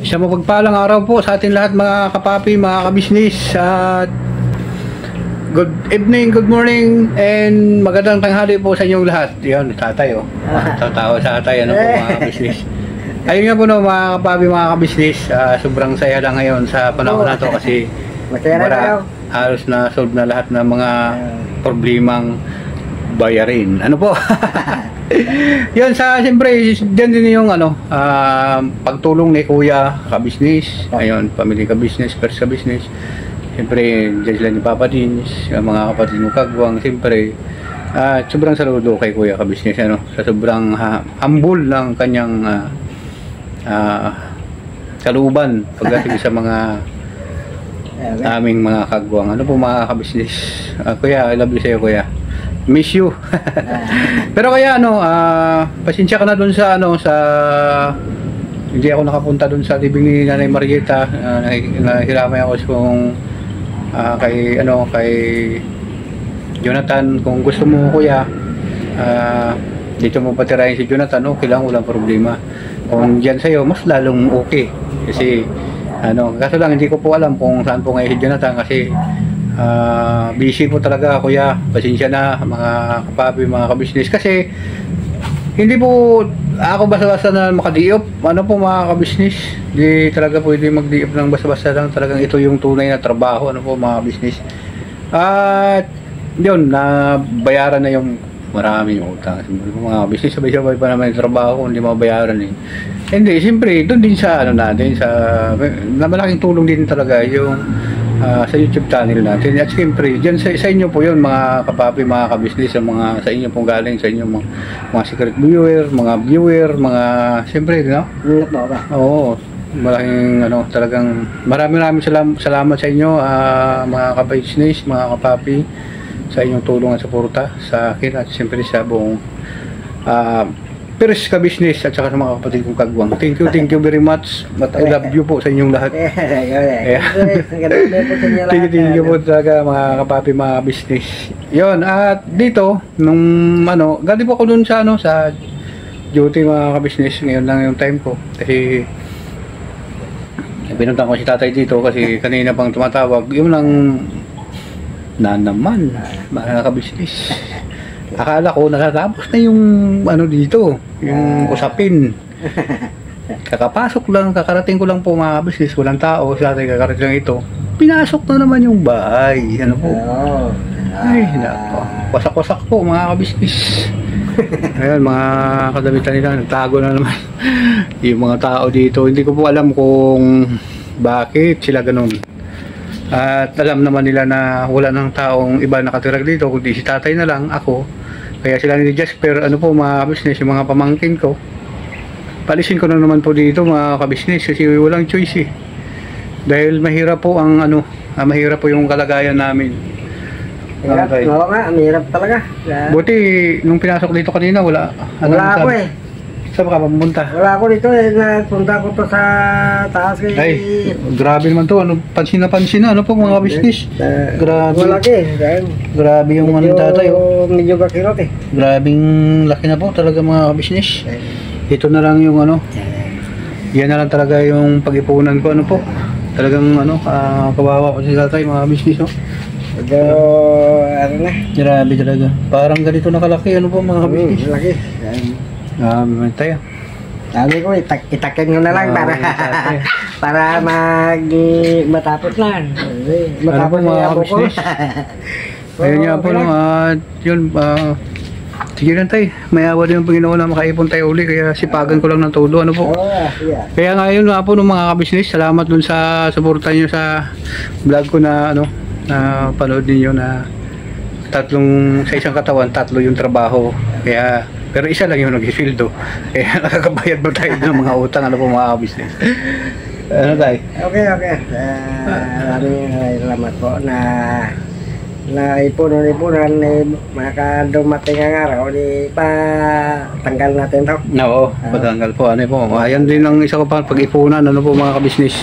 Isang mapagpalang araw po sa ating lahat mga kapapi, mga kabisnis. At good evening, good morning, and magandang tanghali po sa inyong lahat. Yan, tatay oh. Tatawa sa tatay, ano po mga kabisnis. Ayun nga po no mga kapapi, mga kabisnis. Sobrang saya lang ngayon sa panahon na to kasi halos na solve na lahat ng mga problemang bayarin. Ano po? Yan sa siyempre diyan din yung ano pagtulong ni Kuya Kabisnis. Ayun, family ka-business, first ka-business. Siyempre diyan sila ni Papa Dins, mga kapatid mo Kagwang. Siyempre sobrang saludo kay Kuya Kabisnis ano, sa sobrang humble ng kanyang kaluban pagdating sa mga aming mga Kagwang. Ano po mga kabisnis? Kuya, I love you sa'yo Kuya. Miss you. Pero kaya ano, pasensya ka na dun sa ano, sa hindi ako nakapunta dun sa libing ni Nanay Marieta. Nahiramay ako kung kay ano, kay Jonathan, kung gusto mo Kuya, dito mo patirahin si Jonathan, okay lang, walang problema. Kung diyan sa'yo, mas lalong okay. Kasi ano, kaso lang hindi ko po alam kung saan po ngayon si Jonathan kasi busy po talaga Kuya. Pasensya na mga kapapi, mga kabisnes, kasi hindi po ako basta-basta na makadiop. Ano po mga kabisnes, hindi talaga pwede magdiop ng basta-basta lang. Talagang ito yung tunay na trabaho. Ano po mga kabisnes. At yun, bayaran na yung maraming utang. Mga kabisnes, sabay-sabay pa naman yung trabaho, hindi mabayaran eh. Hindi, siyempre doon din sa ano natin, sa malaking tulong din talaga yung sa YouTube channel natin. At siyempre, dyan sa inyo po yun mga kapapi, mga kabisnes, sa inyo pong galing, sa inyo mga secret viewer, mga siyempre, no? Oo, malaking ano, talagang maraming salamat sa inyo mga kabisnes, mga kapapi, sa inyong tulong at suporta sa akin at siyempre sa buong First ka-business at saka sa mga kapatid kong Kagwang. Thank you very much. But I love you po sa inyong lahat. Thank you po talaga mga kapapi, mga business. Yun, at dito nung ano, galing po ako dun sa ano, sa duty mga ka-business. Ngayon lang yung time ko. Kasi pinuntan ko si tatay dito kasi kanina pang tumatawag. Yun lang na naman mga ka-business. Akala ko natatapos na yung ano dito, yung usapin. Kakapasok lang, kakarating ko lang po mga business, walang tao, sa atin kakarating lang ito. Pinasok na naman yung bahay. Ano po? Ay, nako. Wasak-wasak po mga ka-business. Ayan, mga kadamitan nila, nagtago na naman yung mga tao dito. Hindi ko po alam kung bakit sila ganun. At alam naman nila na wala ng taong iba nakatirag dito, kundi si tatay na lang, ako. Kaya sila ni Jasper, ano po mga business, yung mga pamangkin ko, palisin ko na naman po dito mga ka-business kasi walang choice eh. Dahil mahirap po ang ano, mahirap po yung kalagayan namin. Hirap, oo nga, mahirap talaga. Buti nung pinasok dito kanina, wala ako eh. Saan ka pumunta? Wala ako dito eh, napunta ko to sa taas kay... Ay, grabe naman to, ano, pansin na, ano po mga business. Grabe. Malaki. Grabe yung ano tatay. Medyo kakirot eh. Grabing laki na po talaga mga business. Ito na lang yung ano, yan na lang talaga yung pag-ipunan ko, ano po. Talagang ano, kawawa po si tatay mga business, oh. Medyo, ano na. Grabe talaga. Parang ganito nakalaki, ano po mga business. Laki. Tayo. Sabi ko, itakin ko na lang para matapos lang. Matapos mga business. Ayun nga po nung yun, sige lang tayo. May awa din yung Panginoon na makaipon tayo uli. Kaya sipagan ko lang ng todo. Ano po? Kaya ngayon nga po nung mga kabisnes, salamat dun sa suporta nyo sa vlog ko na ano, na panood ninyo na sa isang katawan, 3 yung trabaho. Kaya pero isa lang yung nag-fieldo. Kaya nakakabayad mo tayo ng mga utang. Ano po mga business. Ano tayo? Okay. Maraming salamat po na ipunan makadumating ang araw di pa tanggal natin to. Oo, patanggal po. Ano po? Ayan din ang isa ko pa pag-ipunan. Ano po mga kabisnes.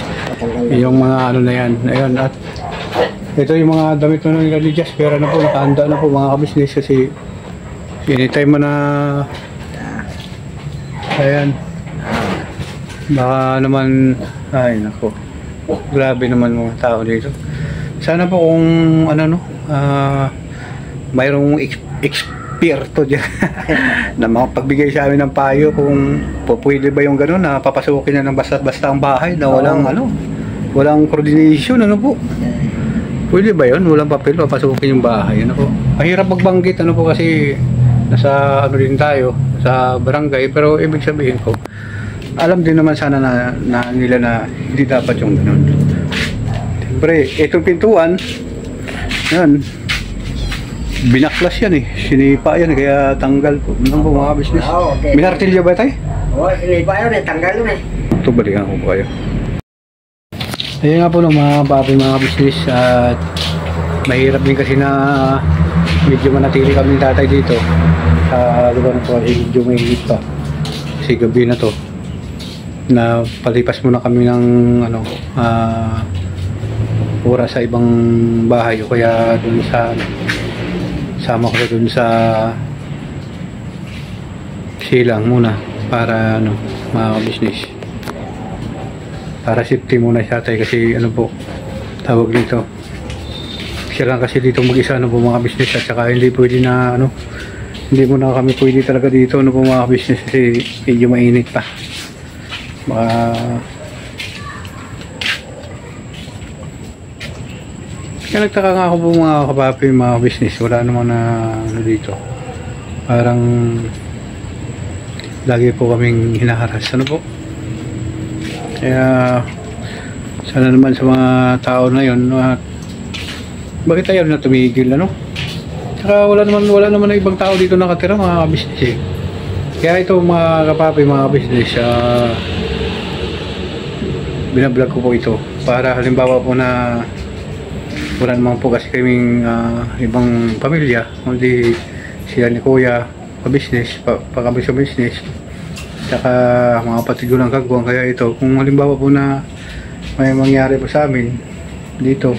Yung mga ano na yan. Ayan, at ito yung mga damit na nila ni Jasper. Ano po, nakahanda na po mga kabisnes kasi anytime mo na ayan Baka naman, ay nako, grabe naman mga tao dito. Sana po kung ano no, mayroong eksperto dyan na makapagbigay sa amin ng payo kung pwede ba yung gano'n na papasukin na ng basta-basta ang bahay na walang walang coordination, ano po? Pwede ba yun? Walang papel, papasukin yung bahay, ano po? Mahirap magbanggit, ano po, kasi nasa ano din tayo, sa barangay, pero ibig sabihin ko, alam din naman sana na nila na hindi dapat yung gano'n. Siyempre, itong pintuan, yan, binaklas yan sinipa yan, kaya tanggal po. Ano po mga business? Okay. Minartilyo ba tayo? Oo, sinipa yun tanggal yun Ito, balikan ko po kayo. Ayun nga po no, mga papi, mga business, at mahirap din kasi na medyo manatili kami tatay dito sa lugar na po, medyo mainit pa kasi gabi na to, na palipas muna kami ng ano, oras sa ibang bahay o kaya dun sa sama ko dun sa silang muna para ano, mga business, para safety muna siya tayo kasi ano po tawag dito, siya lang kasi dito mag-isa, ano po mga business, at saka hindi pwede na ano, hindi muna kami pwede talaga dito, ano po mga business, kasi medyo mainit pa. Kaya nagtaka nga ako po mga kapapi, mga business, wala naman na ano dito, parang lagi po kaming hinaharas, ano po. Kaya sana naman sa mga tao na yun, bakit tayo na tumigil, ano? Saka wala naman na ibang tao dito nakatira, mga business Kaya ito mga kapapi, mga business, binablog ko po ito para halimbawa po na wala naman po kasi kaming ibang pamilya, kundi sila ni kuya pa-business, pa kami sa business, saka mga kapatid ko ng kagwang. Kaya ito, kung halimbawa po na may mangyari po sa amin dito,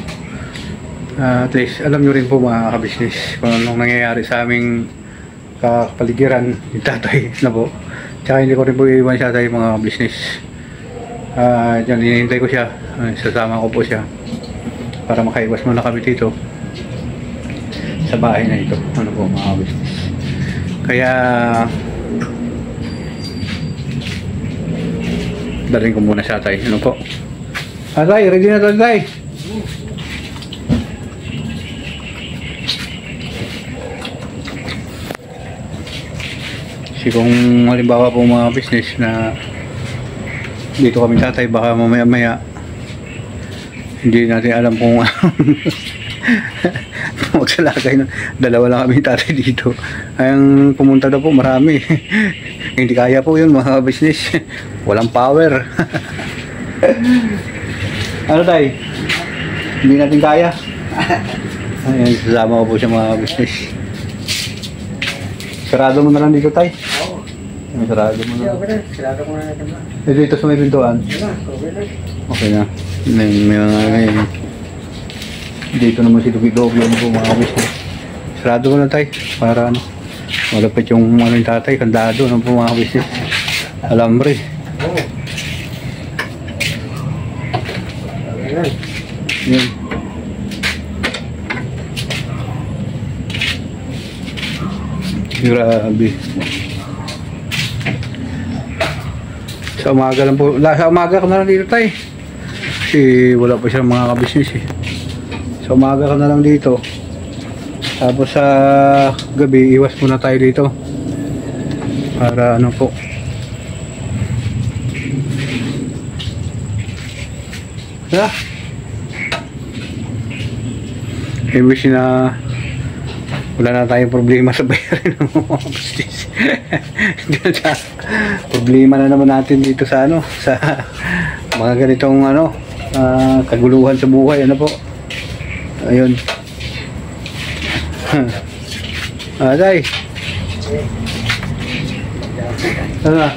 at least alam nyo rin po mga ka-business kung anong nangyayari sa aming kapaligiran ni tatay na po. Tsaka hindi ko rin po iwan siya tayo mga business. Diyan, hinihintay ko siya, sasama ko po siya para makaiwas muna kami dito sa bahay na ito, ano po mga business. Kaya dalhin ko muna siya tayo, ano po. Tay, ready na tay. Kasi kung halimbawa po mga business na dito kami tatay, baka mamaya hindi natin alam kung magsalakay na dalawa lang kami tatay dito. Ang pumunta na po marami hindi kaya po yun mga business, walang power. Ano tay? Hindi natin kaya. Ayan, sasama ko po siya mga business. Sarado mo na lang dito tay. Sarado mo na. Sarado mo na natin. Dito sa may pintuan. Okay na. May mga dito naman si Dugi-Dogi, ano po mga business. Sarado mo na tay para ano, malapit yung ano yung tatay, kandado, ano po mga business. Alambre. Yan. Grabe. Sa umaga lang po. Sa umaga ka na lang dito tay. Kasi wala pa siya mga ka-business Sa umaga ka na lang dito. Tapos sa gabi, iwas muna tayo dito. Para ano po. Wish na wala na tayong problema sa bayarin ng mga business. Problema na naman natin dito sa ano, sa mga ganitong ano, kaguluhan sa buhay, ano po. Ayun. Day. Ano?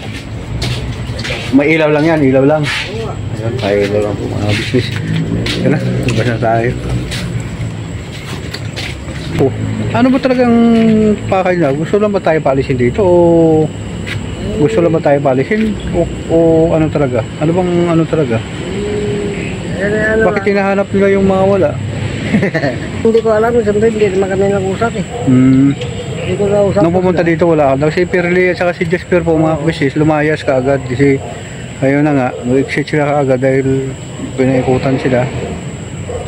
May ilaw lang yan, ilaw lang. Ayun, tayo ilaw lang po mga business. Yan na, labas na tayo. Ano ba talagang pakay na? Gusto lang ba tayo paalisin dito o Gusto lang ba tayo balikin? O ano talaga? Ano bang ano talaga? Ano, Bakit hinahanap nila yung mga wala? hindi ko alam, siyempre hindi naman kami nag-usap eh. Hindi ko nausap. Nung pumunta dito wala ka. Si Pirli at saka si Jasper po mga kabisis, lumayas ka agad kasi ayun na nga, mag-exit sila kaagad dahil pinaikutan sila.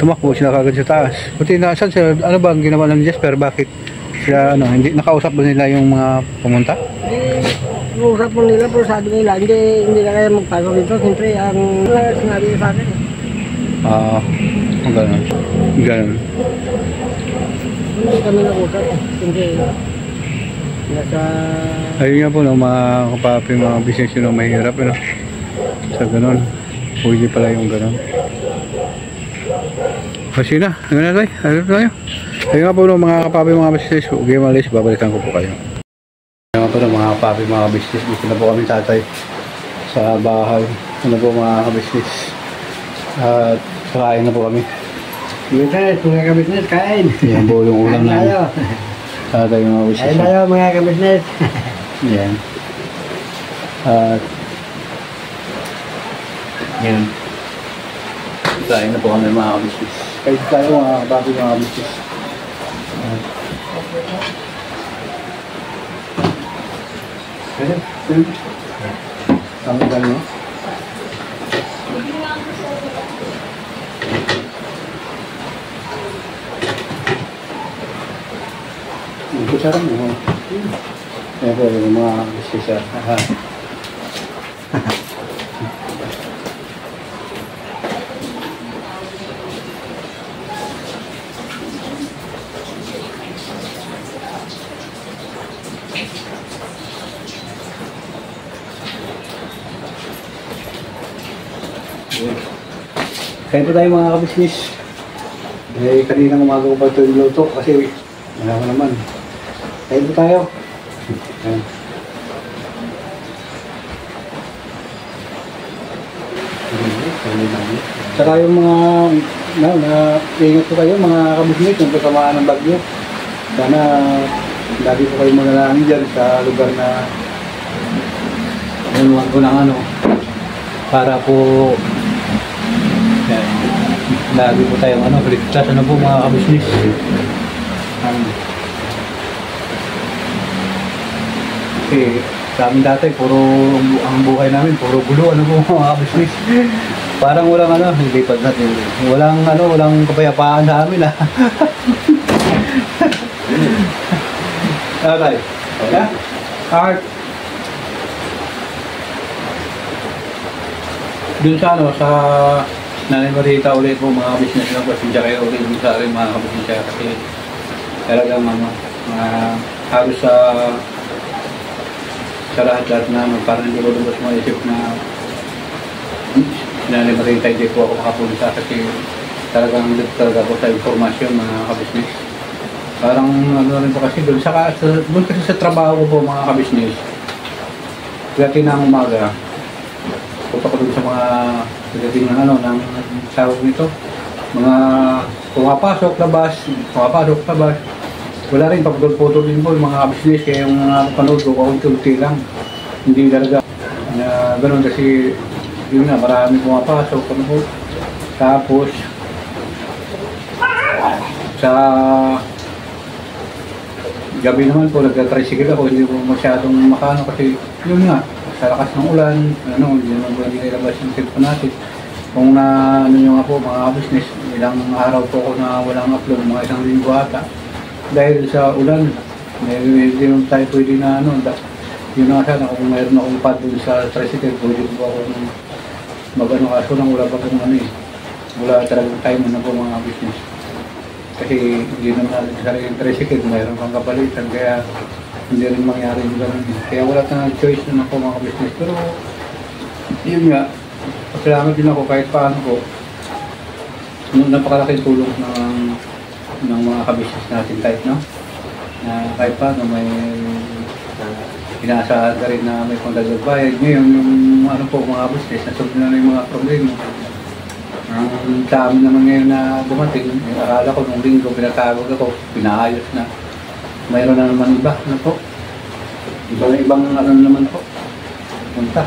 Tumakbo sila kaagad sa taas. Buti na, saan sila, ano ba ang ginawa ng Jasper? Bakit sila, ano, hindi, nakausap ba nila yung mga pumunta? Hindi, usap mo nila, pero sabi nila, hindi na kaya magpasok dito. Siyempre, ang sinabi niya sa akin. Ang ganun. Ganun. Hindi kami nag-usap eh. Siyempre, nasa... Ayun nga po, no, mga kapapi, mga business yun, no, mahirap, ano, sa ganun. Pwede pala yung ganun. Kasi na, ano na tayo? Ano tayo? Ayun nga po, no, mga kapapi, mga business, okay, malis, babalikan ko po kayo. Ayun nga po, no, mga kapapi, mga business, dito na po kami tatay sa bahay. Ano po, mga business. At kakain na po kami. Business, mga ka-business, kain. Yan po yung ulam Kain tayo. namin. Tatay, mga business. Kain tayo, mga ka-business. Yan. At yan. Kain na po kami mga kabisnes. Kain tayo mga kabago mga kabisnes. Kaya, tama ba nyo? Ang kutsara mo. Ayan po yung mga kabisnes. Aha. Kaya po tayo mga kabisnis. Eh, kanina umaga ko pa ito yung luto kasi wala ko naman. Kaya po tayo. Ayan. Saka yung mga ingat po kayo mga kabisnis yung kasamaan ng bagyo. Sana lagi po kayo manalangin dyan sa lugar na nanuwan ko ng ano para po yan, lagi po tayong ano, ligtas ano po mga kabisnis. Kasi sa amin dati puro ang buhay namin puro gulo ano po mga kabisnis. Parang walang ano, hindi pa natin. Walang kapayapaan sa amin ah. Okay. Yeah? Art. Dun sa ano, sa Nanay Marita ulit po mga business lang po. Sindiya kayo ulit dun sa akin mga kabisnesya kasi talagang ano, halos sa lahat-lahat na parang hindi ko lumabas mga isip na Nanay Marita hindi po ako makapunta kasi talagang talaga po sa informasyon mga kabisnes. Parang ano rin po kasi doon kasi sa trabaho ko po mga kabisnes. Pagdating ng umaga, punta ko doon sa mga pagdating ng ano, ng tawag nito. Mga pumapasok, labas. Wala rin, papagod-potol din po yung mga kabisnes. Kaya yung mga panood ko, kaunti-unti lang. Hindi talaga na ganoon kasi yun na, marami pumapasok. Ano po. Tapos, sa gabi naman po, nagka-tricycle ako, hindi ko masyadong makano kasi yun nga, sa lakas ng ulan, ano, hindi naman po nilabas yung cellphone natin. Kung na, ano nyo nga po, mga business, ilang araw po ako na walang upload, mga isang linggo ata. Dahil sa ulan, hindi naman tayo pwede na, ano, yun nga sana, kung mayroon akong pad dun sa tricycle, pwede po ako mag-ano kaso nang wala pa kung ano eh. Wala talagang time na po mga business. Kasi hindi naman natin sarili yung tricycle, mayroon kang kapalitan, kaya hindi rin mangyari yung gano'n. Kaya wala tayong choice na ako mga business. Pero yun nga, pasalamat din ako kahit paano ko. Napakalaking tulong ng mga kabisnes natin kahit no? Na kahit paano may inaasahan ka rin na may pangdagdag bayad. Ngayon yung ano po mga business, nasolve na yung mga problema. Ang sa amin naman ngayon na dumating, akala ko nung linggo pinatawag ako, pinaayos na. Mayroon na naman iba, ano po? Ibang ano naman po. punta.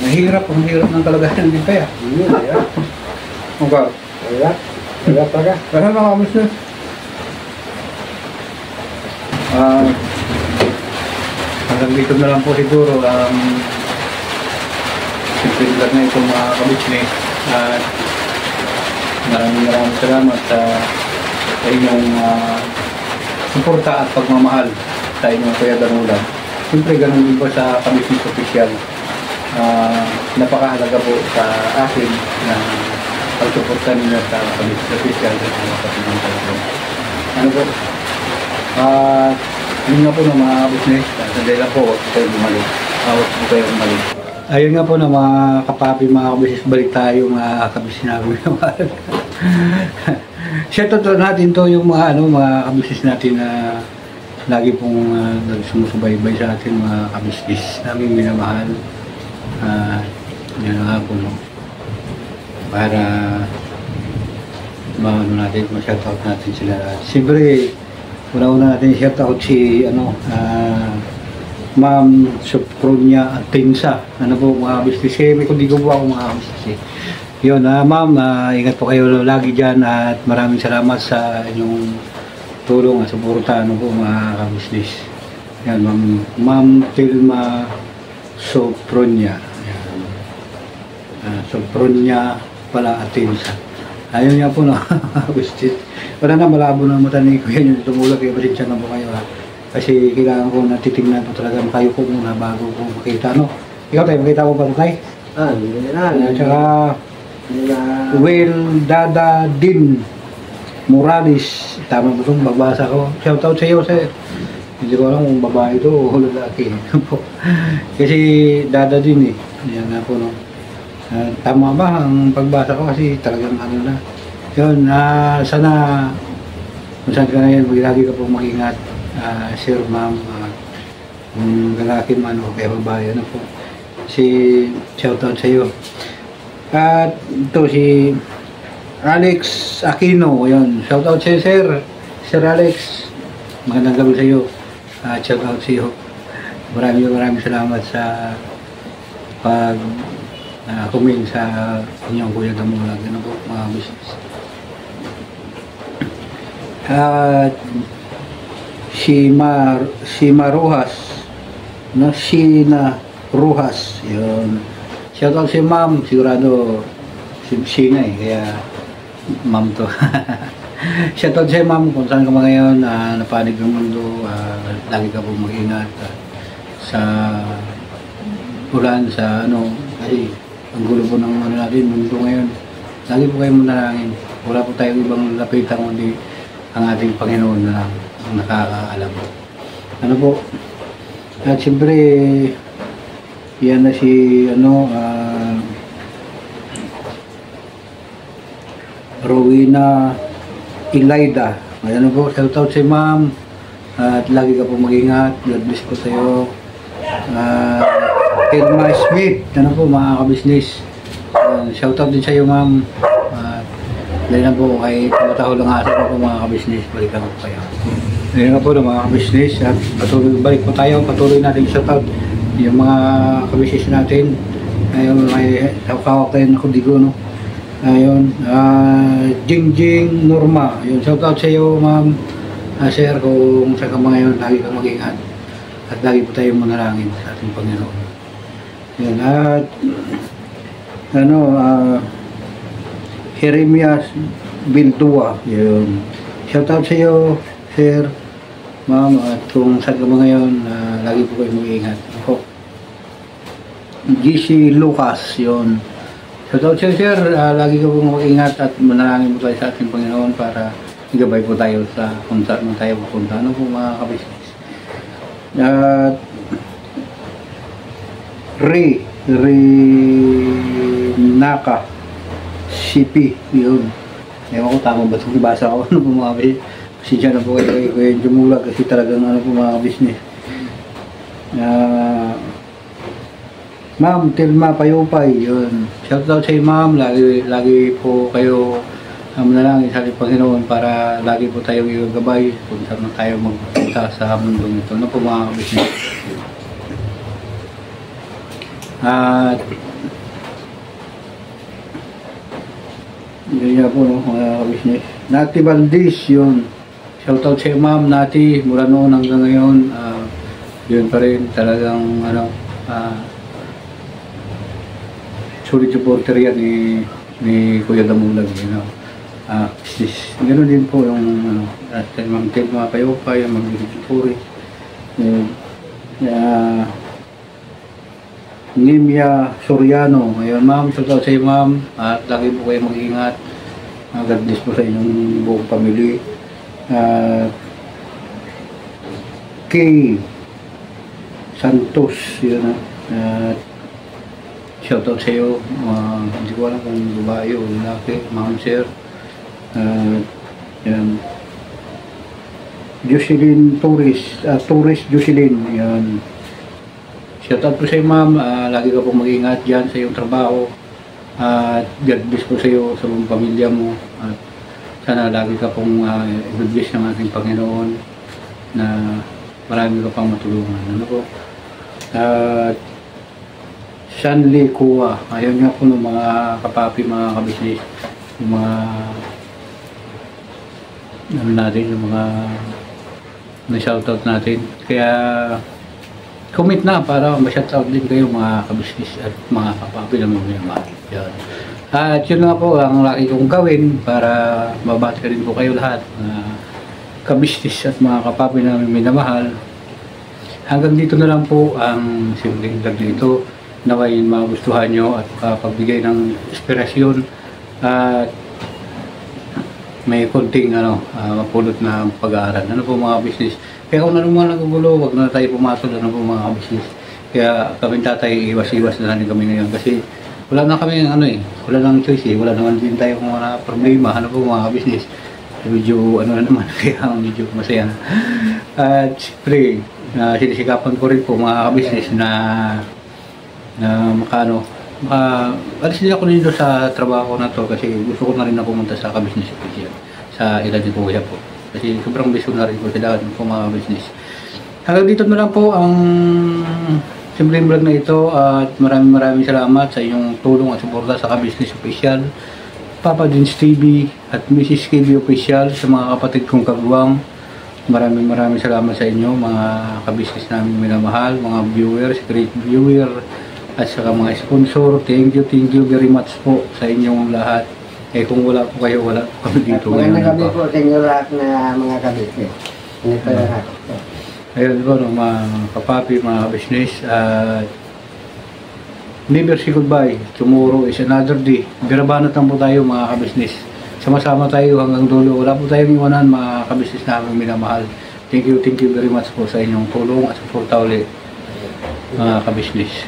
Mahirap, ang hirap ng kalagayan din kaya. Hirap. Okay. Hirap. Hirap talaga. Kaya mga business. Hanggang dito na lang po siguro simple vlog na itong mga kabisnes. At maraming salamat sa inyong suporta at pagmamahal sa inyong Kuya Damulag. Siyempre ganun din po sa kabisnes official. Napakahalaga po sa akin na pagsuporta ninyo sa kabisnes official at mga kapitang talaga. Ano po? Yun nga po na mga kabisnes. Sandali lang po, huwag po kayo bumalik. Ayun nga po na mga kapapi, mga kabisnes, balik tayo mga kabisnes namin. Shoutout natin to yung mga mga kabisnes natin na lagi pong sumusubaybay sa atin, mga kabisnes namin minamahal. Yan nga po, no? Para ma-shoutout natin sila. Siyempre, una-una natin shoutout si Ma'am Sopronia Atensa. Ano po mga kabisnes, may kundi ko po ako mga kabisnes. Yun, ma'am, ingat po kayo lagi dyan at maraming salamat sa inyong tulong at suporta po mga kabisnes. Yan, Ma'am Tilma Sopronia. Sopronia pala Atensa. Ayun nga po na kabisnes. Wala na, malabo na mata ni Kuya yung tumulog, kaya pasensya na po kayo kasi kailangan ko natitignan po talaga kayo po muna bago ko makita, no? Ikaw tayo, makita mo ba ito tayo? Hindi na. At saka Will Dada Din Morales, tama ba itong bagbasa ko? Shoutout sa iyo, sir. Hindi ko alam kung babae ito o lalaki. Kasi Dada Din yan nga po, no? Tama ba ang pagbasa ko kasi talagang na. Yun, sana kung saan ka na yan, lagi ka po mag-ingat, sir, ma'am, kung lalaki man o kaya babae, ano po. Shoutout sa iyo. At ito si Alex Aquino, yun. Shoutout sa iyo, sir. Sir Alex, magandang gabi sa iyo. Shoutout sa iyo. Maraming salamat sa comment sa inyong Kuya Damulag. Ano po, mga business. At si Maruhas, no, Sheena Ruhas, yun. Shoutout si ma'am, sigurado si Sheena kaya ma'am to. Shoutout si ma'am kung saan ka mga ngayon, napanig ng mundo, lagi ka po mag-ingat sa ulan, sa kasi ang gulo po ng natin, mundo ngayon. Lagi po kayo manalangin. Wala po tayong ibang lapitan kundi ang ating Panginoon na lang ang nakakaalam. Ano po? At siyempre, yan na si Rowena Ilaida. Ayan po, shoutout si ma'am. At lagi ka po mag-ingat. God bless po sa'yo. Edma Smith, ano po mga kabisnes. Shoutout din sa'yo ma'am. Dahil na po kay tumataho lang asa po mga kabisnes, balikan po kayo. Dahil nga po ng mga kabisnes at balik po tayo, patuloy natin shoutout yung mga kabisnes natin. Ayun, may kawak tayo na kudigo, no? Ayun, Jingjing Norma, ayun, shoutout sa iyo ma'am, sir, kung sa kama ngayon, lagi kang mag-ingat at lagi po tayo manalangin sa ating Panginoon. Ayun, at Jeremias Bildua, yun. Shoutout sa iyo, sir, ma'am, at kung saan ka ba ngayon, lagi po kayo mag-iingat. Ako, GC Lucas, yun. Shoutout sa iyo, sir, lagi ka po mag-iingat at manalangin po tayo sa ating Panginoon para igabay po tayo sa kung saan man tayo pupunta. Ano po mga kabisnes? At Naka CP, yun. Ewan ko tama ba itong ibasa ko, ano po mga kabisnes. Kasi dyan na po kayo Damulag kasi talagang ano po mga kabisnes. Ma'am Tilma Payupay, yun. Shoutout sa iyo ma'am, lagi po kayo manalangin sa ating Panginoon para lagi po tayo igagabay kung saan tayo magpunta sa mundong ito. Ano po mga kabisnes. At yun nga po, no, mga kabisnes. Nati Valdez, yun. Shoutout sa ma'am Nati, mula noon hanggang ngayon. Yun pa rin, talagang solid supporter yan ni Kuya Damulag, you know. Ganoon din po yung Ma'am Ted, mga Kayopa, yung Ma'am Puri, Nimia Soriano. Ayun ma'am, shoutout sa iyo ma'am, at lagi po kayo mag-ingat. God bless po sa inyong buong pamilya. Kay Santos, yun shoutout sa iyo. Hindi ko alam kung babae o lalaki, ma'am sir. Yan. Jocelyn Torres Jocelyn, yan. Shoutout po sa iyo ma'am, lagi ka pong mag-ingat dyan sa iyong trabaho. At God bless po sa iyo, sa buong pamilya mo. At sana lagi ka pong i-bless ng ating Panginoon na marami ka pang matulungan. Ano po? At Shanley Kua, ayaw niya po ng mga kapapi, mga kabisnes, yung mga ano natin, yung mga na-shoutout natin. Kaya comment na para ma-shoutout din kayo mga kabisnes at mga kapapi na mga yan. At yun nga po ang laki kong gawin para mabati ka rin po kayo lahat na kabisnes at mga kapapi na minamahal. Hanggang dito na lang po ang simpleng vlog nito. Naway magustuhan nyo at makapagbigay ng inspirasyon at may konting mapulot na pag-aaral. Ano po mga business? Kaya kung ano mga nagugulo, wag na tayo pumasok. Ano po mga business? Kaya kami tatay, iwas-iwas na rin kami ngayon kasi wala na kami wala nang choice wala naman din tayo kung mga problema. Ano po mga business? Medyo naman, kaya medyo masaya na. At siyempre, sinisikapan ko rin po mga business na alis din ako dito sa trabaho na to kasi gusto ko na rin na pumunta sa ka-business official sa edad ni Kuya po kasi sobrang bisyo na rin po sila po mga business. Hanggang dito na lang po ang simpleng vlog na ito at maraming salamat sa inyong tulong at suporta sa ka-business official, Papa Dins TV at Mrs. KB official, sa mga kapatid kong kagwang. Maraming salamat sa inyo mga ka-business namin minamahal, mga viewers, great viewer at saka mga sponsor. Thank you very much po sa inyong lahat. Kung wala po kayo, wala po kami dito. Magandang gabi po sa inyo lahat na mga kabisnes. Ayun po, mga kapapi, mga business. Never say goodbye. Tomorrow is another day. Birabanat lang po tayo mga kabisnes. Sama-sama tayo hanggang dulo. Wala po tayong iwanan mga kabisnes namin minamahal. Thank you very much po sa inyong tulong at suporta ulit mga kabisnes.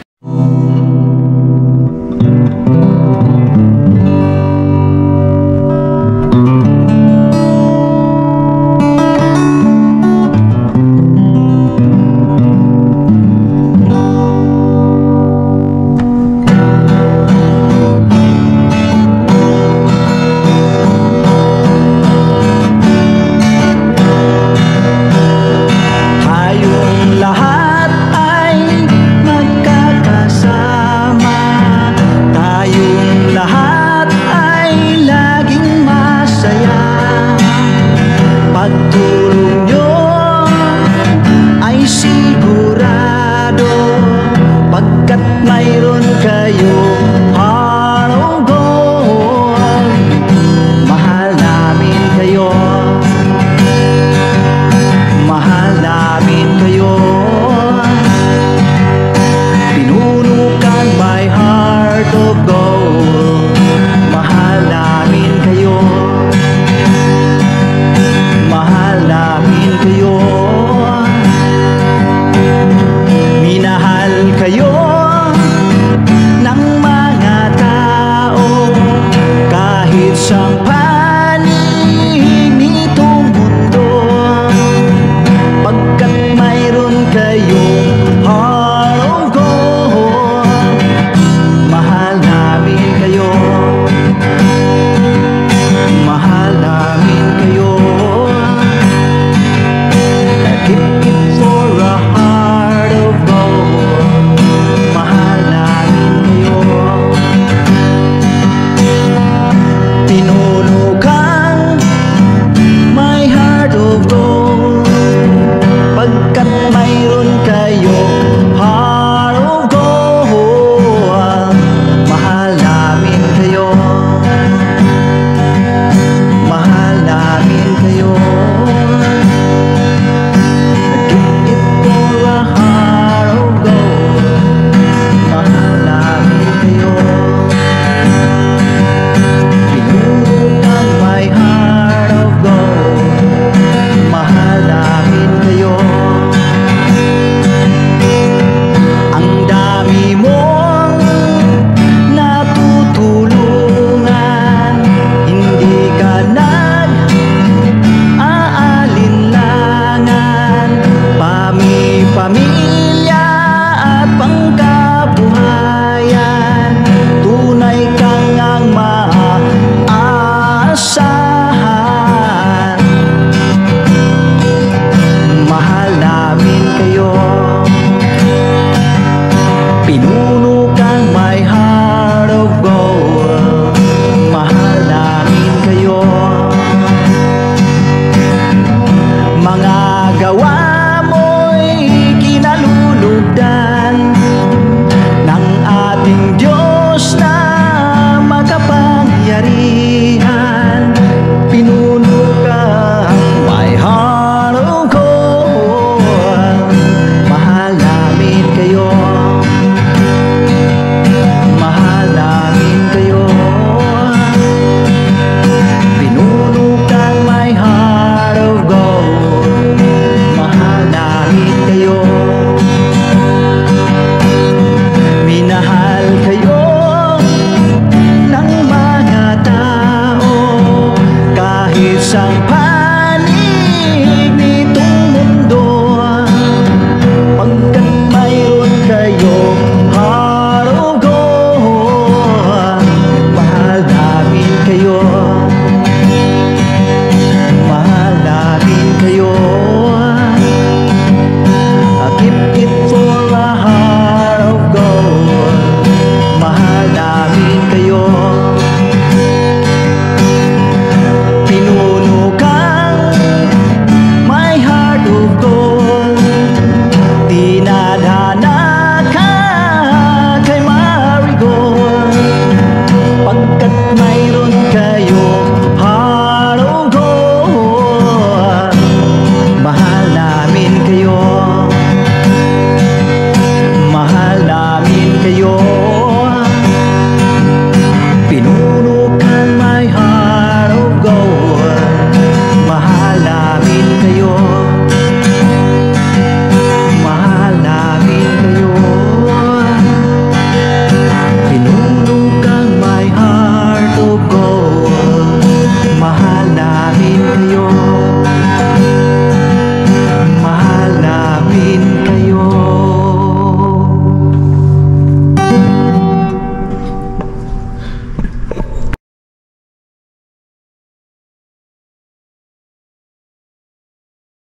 Pinuno ka my heart of gold.